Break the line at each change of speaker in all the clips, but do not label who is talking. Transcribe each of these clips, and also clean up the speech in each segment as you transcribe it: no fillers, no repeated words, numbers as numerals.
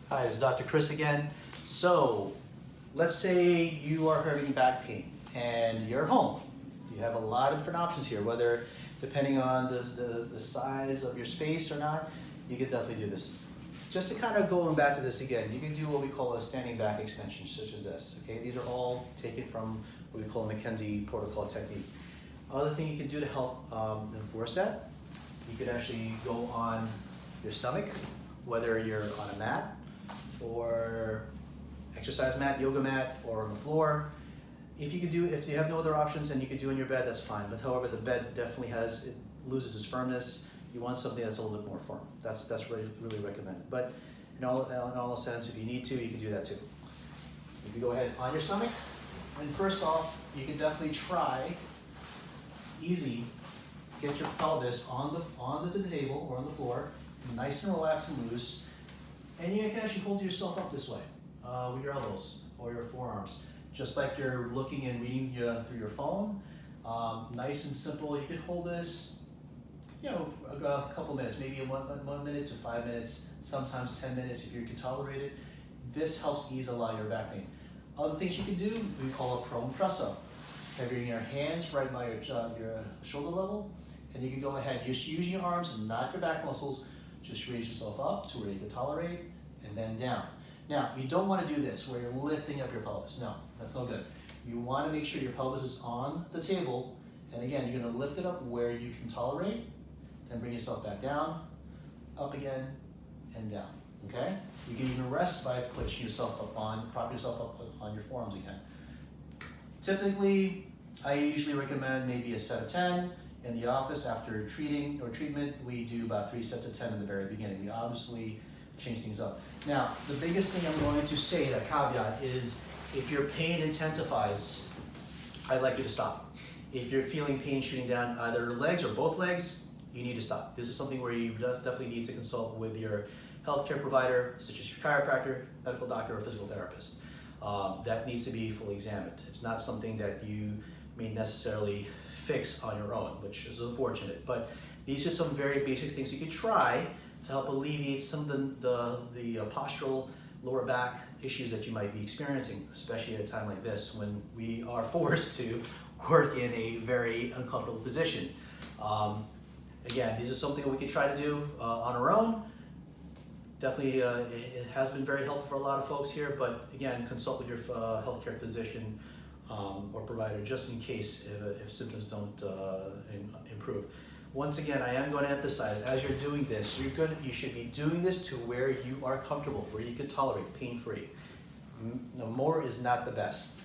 Hi, it's Dr. Chris again. So, let's say you are having back pain and you're home. You have a lot of different options here, whether depending on the size of your space or not, you can definitely do this. Just to kind of going back to this again, you can do what we call a standing back extension, such as this. Okay, these are all taken from what we call a McKenzie protocol technique. Other thing you can do to help enforce that, you could actually go on your stomach, whether you're on a mat or exercise mat, yoga mat, or on the floor. If you have no other options and you could do in your bed, that's fine. But however, the bed definitely it loses its firmness. You want something that's a little bit more firm. That's really recommended. But in all sense, if you need to, you can do that too. You can go ahead on your stomach. And first off, you can definitely try easy. Get your pelvis on the table or on the floor, nice and relaxed and loose. And you can actually hold yourself up this way with your elbows or your forearms, just like you're looking and reading through your phone. Nice and simple. You can hold this, a couple minutes, maybe 1 minute to 5 minutes, sometimes 10 minutes if you can tolerate it. This helps ease a lot of your back pain. Other things you can do, we call a prone press up. Having your hands right by your shoulder level, and you can go ahead, just use your arms and not your back muscles, just raise yourself up to where you can tolerate, and then down. Now, you don't want to do this where you're lifting up your pelvis. No, that's no good. You want to make sure your pelvis is on the table, and again, you're going to lift it up where you can tolerate, then bring yourself back down, up again, and down, okay? You can even rest by propping yourself up on your forearms again. Typically, I usually recommend maybe a set of 10. In the office, after treatment, we do about 3 sets of 10 in the very beginning. We obviously change things up. Now, the biggest thing I'm going to say, that caveat, is if your pain intensifies, I'd like you to stop. If you're feeling pain shooting down either legs or both legs, you need to stop. This is something where you definitely need to consult with your healthcare provider, such as your chiropractor, medical doctor, or physical therapist. That needs to be fully examined. It's not something that you may necessarily fix on your own, which is unfortunate. But these are some very basic things you could try to help alleviate some of the postural lower back issues that you might be experiencing, especially at a time like this when we are forced to work in a very uncomfortable position. Again, these are something that we could try to do on our own. Definitely, it has been very helpful for a lot of folks here, but again, consult with your healthcare physician or provider just in case if symptoms don't improve. Once again, I am going to emphasize, as you're doing this, you should be doing this to where you are comfortable, where you can tolerate, pain-free. No, more is not the best.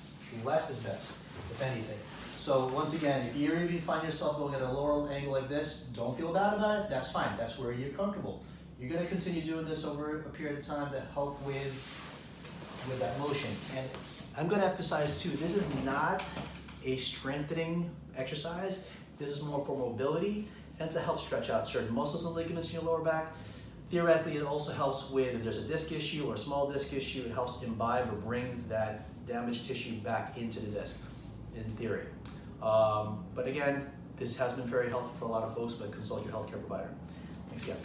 Less is best, if anything. So once again, if you even find yourself going at a lower angle like this, don't feel bad about it. That's fine. That's where you're comfortable. You're going to continue doing this over a period of time to help with that motion. And I'm going to emphasize too, this is not a strengthening exercise. This is more for mobility and to help stretch out certain muscles and ligaments in your lower back. Theoretically, it also helps with, if there's a disc issue or a small disc issue, it helps imbibe or bring that damaged tissue back into the disc, in theory. But again, this has been very helpful for a lot of folks, but consult your healthcare provider. Thanks again.